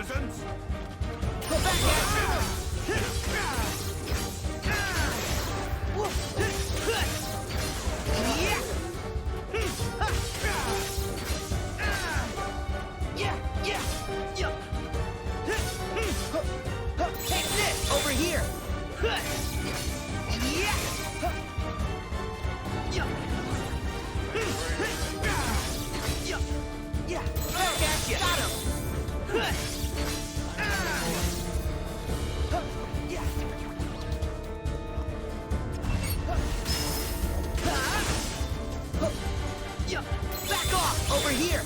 peasants! Take this over here. Back at you. Got him. Back off over here.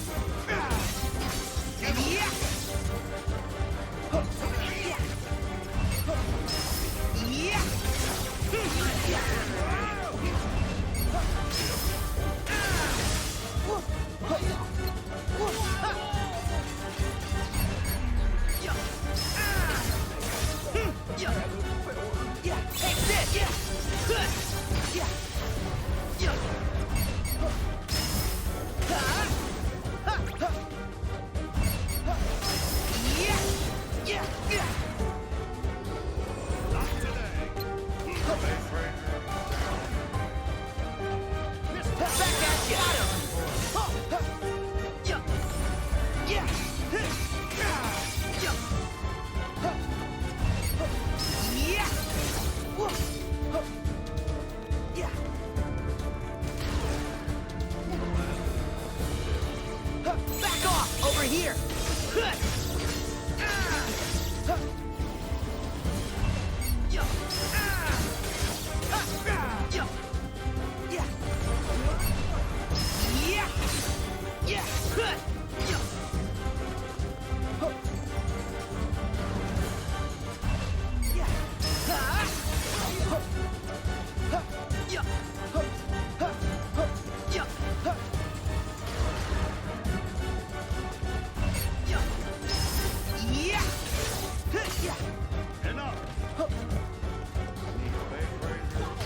Take this. Not today! Space Ranger! Back at you. Got him. Back off over here. Enough! Space Ranger!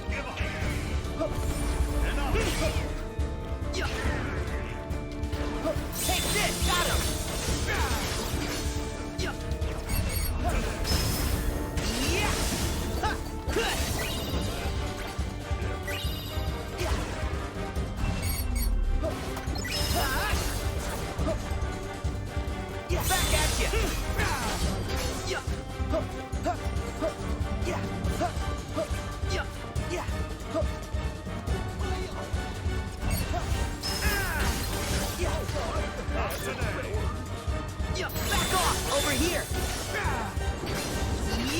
Give up! Enough! Take this. Got him. Back at you. Not today! Back off over here. They got me!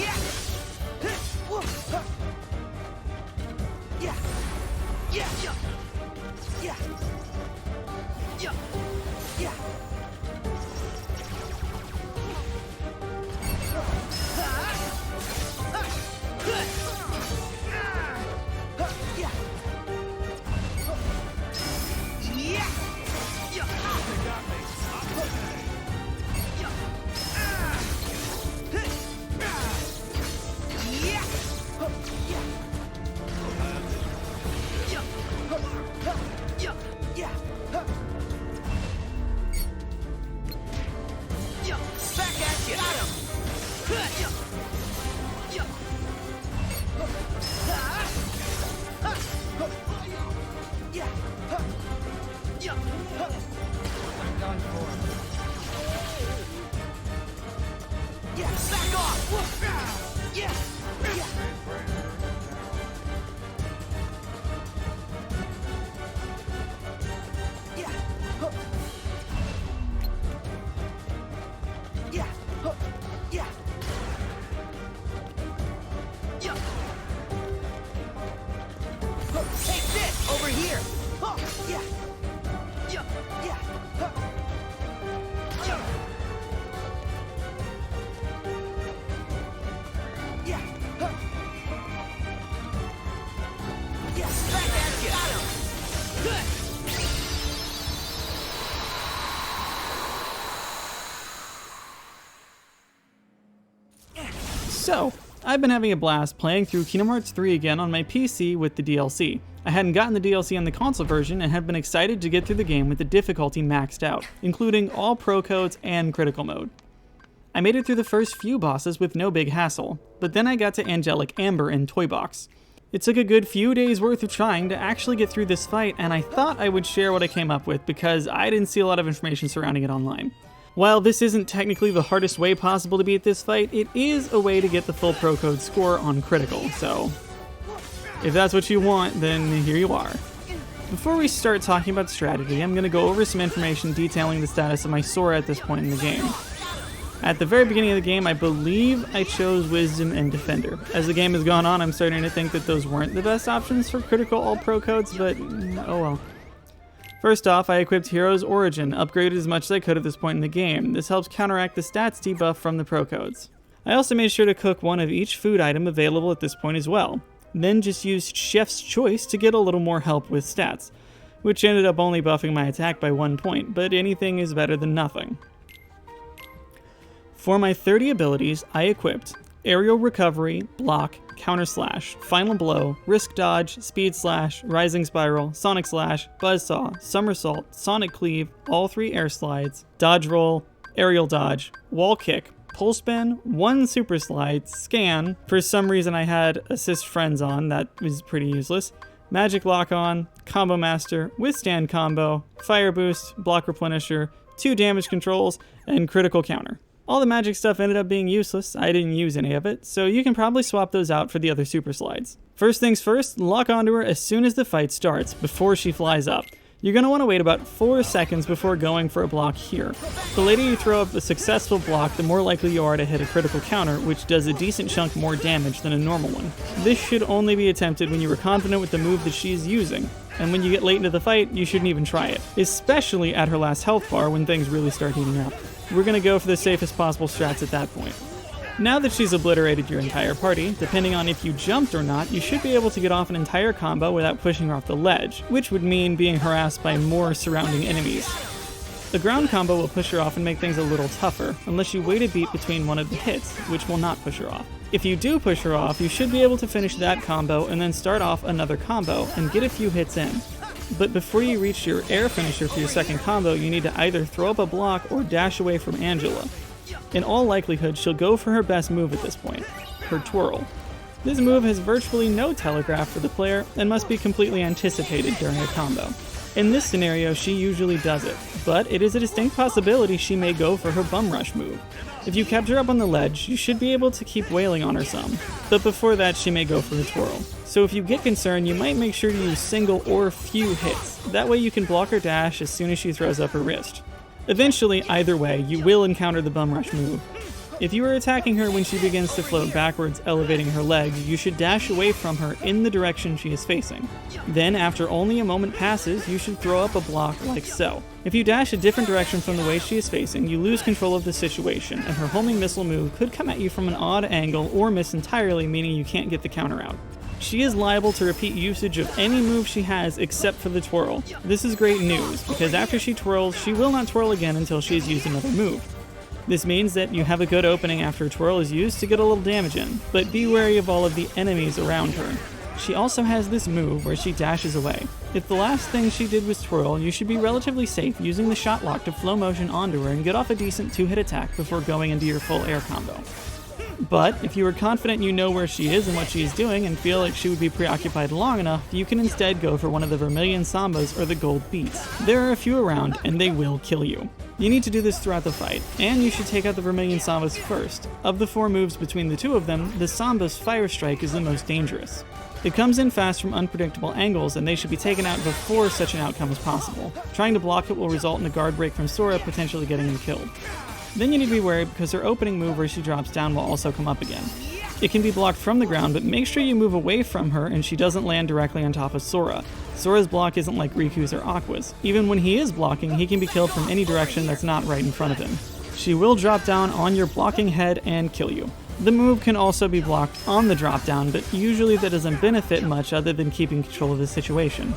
Not today! Back at you. Got him. Back off. Space Ranger! Take this over here. Back at you. Got him. Good. So, I've been having a blast playing through Kingdom Hearts 3 again on my PC with the DLC. I hadn't gotten the DLC on the console version and have been excited to get through the game with the difficulty maxed out, including all pro codes and critical mode. I made it through the first few bosses with no big hassle, but then I got to Angelic Amber in Toy Box. It took a good few days worth of trying to actually get through this fight, and I thought I would share what I came up with because I didn't see a lot of information surrounding it online. While this isn't technically the hardest way possible to beat this fight, it is a way to get the full pro code score on critical, so if that's what you want, then here you are. Before we start talking about strategy, I'm going to go over some information detailing the status of my Sora at this point in the game. At the very beginning of the game, I believe I chose Wisdom and Defender. As the game has gone on, I'm starting to think that those weren't the best options for critical all pro codes, but oh well. First off, I equipped Hero's Origin, upgraded as much as I could at this point in the game. This helps counteract the stats debuff from the pro codes. I also made sure to cook one of each food item available at this point as well. Then just used Chef's Choice to get a little more help with stats, which ended up only buffing my attack by 1 point, but anything is better than nothing. For my 30 abilities, I equipped Aerial Recovery, Block, Counter Slash, Final Blow, Risk Dodge, Speed Slash, Rising Spiral, Sonic Slash, Buzzsaw, Somersault, Sonic Cleave, all 3 Air Slides, Dodge Roll, Aerial Dodge, Wall Kick, Pull Spin, 1 Super Slide, Scan, for some reason I had Assist Friends on, that was pretty useless, Magic Lock on, Combo Master, Withstand Combo, Fire Boost, Block Replenisher, 2 Damage Controls, and Critical Counter. All the magic stuff ended up being useless, I didn't use any of it, so you can probably swap those out for the other super slides. First things first, lock onto her as soon as the fight starts, before she flies up. You're going to want to wait about 4 seconds before going for a block here. The later you throw up a successful block, the more likely you are to hit a critical counter, which does a decent chunk more damage than a normal one. This should only be attempted when you are confident with the move that she's using, and when you get late into the fight, you shouldn't even try it, especially at her last health bar when things really start heating up. We're going to go for the safest possible strats at that point. Now that she's obliterated your entire party, depending on if you jumped or not, you should be able to get off an entire combo without pushing her off the ledge, which would mean being harassed by more surrounding enemies. The ground combo will push her off and make things a little tougher, unless you wait a beat between one of the hits, which will not push her off. If you do push her off, you should be able to finish that combo and then start off another combo and get a few hits in. But before you reach your air finisher for your second combo, you need to either throw up a block or dash away from Angela. In all likelihood, she'll go for her best move at this point, her twirl. This move has virtually no telegraph for the player and must be completely anticipated during a combo. In this scenario, she usually does it, but it is a distinct possibility she may go for her bum rush move. If you kept her up on the ledge, you should be able to keep wailing on her some, but before that she may go for the twirl. So if you get concerned, you might make sure to use single or few hits. That way you can block her dash as soon as she throws up her wrist. Eventually, either way, you will encounter the bum rush move. If you are attacking her when she begins to float backwards, elevating her legs, you should dash away from her in the direction she is facing. Then, after only a moment passes, you should throw up a block like so. If you dash a different direction from the way she is facing, you lose control of the situation, and her homing missile move could come at you from an odd angle or miss entirely, meaning you can't get the counter out. She is liable to repeat usage of any move she has except for the twirl. This is great news, because after she twirls, she will not twirl again until she has used another move. This means that you have a good opening after a twirl is used to get a little damage in, but be wary of all of the enemies around her. She also has this move where she dashes away. If the last thing she did was twirl, you should be relatively safe using the shot lock to flow motion onto her and get off a decent 2-hit attack before going into your full air combo. But if you are confident you know where she is and what she is doing and feel like she would be preoccupied long enough, you can instead go for one of the Vermilion Sambas or the Gold Beats. There are a few around and they will kill you. You need to do this throughout the fight, and you should take out the Vermilion Sambas first. Of the 4 moves between the 2 of them, the Samba's Fire Strike is the most dangerous. It comes in fast from unpredictable angles, and they should be taken out before such an outcome is possible. Trying to block it will result in a guard break from Sora, potentially getting him killed. Then you need to be wary because her opening move where she drops down will also come up again. It can be blocked from the ground, but make sure you move away from her and she doesn't land directly on top of Sora. Sora's block isn't like Riku's or Aqua's. Even when he is blocking, he can be killed from any direction that's not right in front of him. She will drop down on your blocking head and kill you. The move can also be blocked on the drop down, but usually that doesn't benefit much other than keeping control of the situation.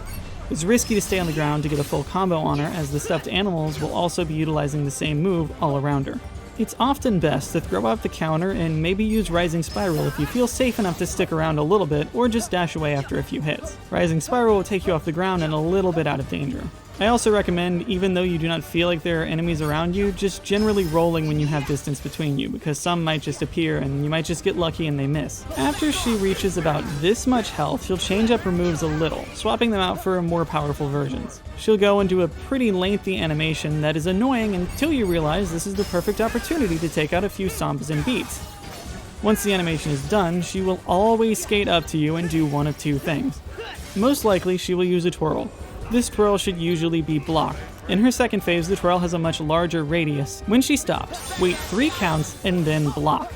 It's risky to stay on the ground to get a full combo on her, as the stuffed animals will also be utilizing the same move all around her. It's often best to throw out the counter and maybe use Rising Spiral if you feel safe enough to stick around a little bit, or just dash away after a few hits. Rising Spiral will take you off the ground and a little bit out of danger. I also recommend, even though you do not feel like there are enemies around you, just generally rolling when you have distance between you, because some might just appear and you might just get lucky and they miss. After she reaches about this much health, she'll change up her moves a little, swapping them out for more powerful versions. She'll go and do a pretty lengthy animation that is annoying until you realize this is the perfect opportunity to take out a few Sambas and beats. Once the animation is done, she will always skate up to you and do one of two things. Most likely, she will use a twirl. This twirl should usually be blocked. In her second phase, the twirl has a much larger radius. When she stops, wait 3 counts and then block.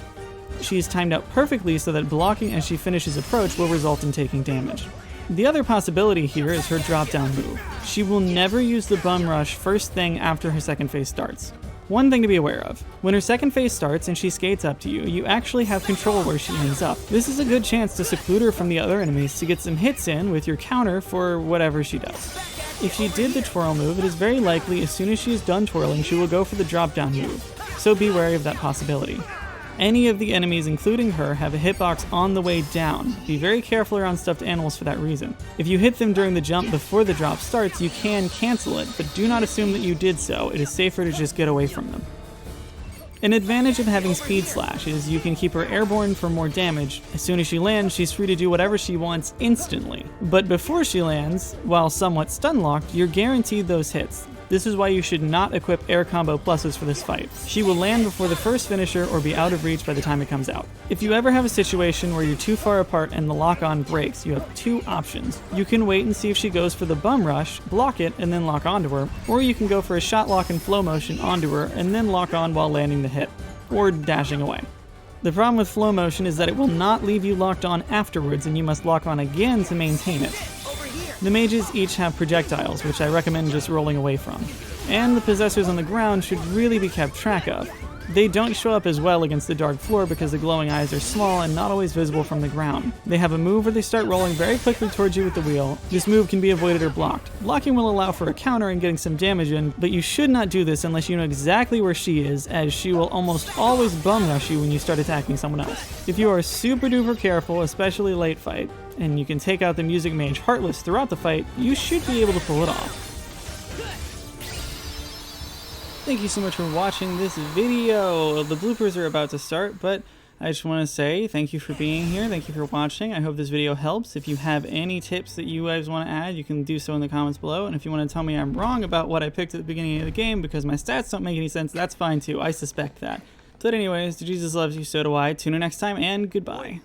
She is timed out perfectly so that blocking as she finishes approach will result in taking damage. The other possibility here is her drop down move. She will never use the bum rush first thing after her second phase starts. One thing to be aware of, when her second phase starts and she skates up to you, you actually have control where she ends up. This is a good chance to seclude her from the other enemies to get some hits in with your counter for whatever she does. If she did the twirl move, it is very likely as soon as she is done twirling, she will go for the drop down move, so be wary of that possibility. Any of the enemies, including her, have a hitbox on the way down. Be very careful around stuffed animals for that reason. If you hit them during the jump before the drop starts, you can cancel it, but do not assume that you did so. It is safer to just get away from them. An advantage of having Speed Slash is you can keep her airborne for more damage. As soon as she lands, she's free to do whatever she wants instantly. But before she lands, while somewhat stun-locked, you're guaranteed those hits. This is why you should not equip air combo pluses for this fight. She will land before the first finisher or be out of reach by the time it comes out. If you ever have a situation where you're too far apart and the lock-on breaks, you have 2 options. You can wait and see if she goes for the bum rush, block it, and then lock onto her, or you can go for a shot lock and flow motion onto her and then lock on while landing the hit, or dashing away. The problem with flow motion is that it will not leave you locked on afterwards and you must lock on again to maintain it. The mages each have projectiles, which I recommend just rolling away from. And the possessors on the ground should really be kept track of. They don't show up as well against the dark floor because the glowing eyes are small and not always visible from the ground. They have a move where they start rolling very quickly towards you with the wheel. This move can be avoided or blocked. Blocking will allow for a counter and getting some damage in, but you should not do this unless you know exactly where she is, as she will almost always bum rush you when you start attacking someone else. If you are super duper careful, especially late fight, and you can take out the music mage Heartless throughout the fight, you should be able to pull it off. Thank you so much for watching this video. The bloopers are about to start, but I just want to say thank you for being here. Thank you for watching. I hope this video helps. If you have any tips that you guys want to add, you can do so in the comments below. And if you want to tell me I'm wrong about what I picked at the beginning of the game because my stats don't make any sense, that's fine too. I suspect that. But anyways, Jesus loves you, so do I. Tune in next time, and goodbye.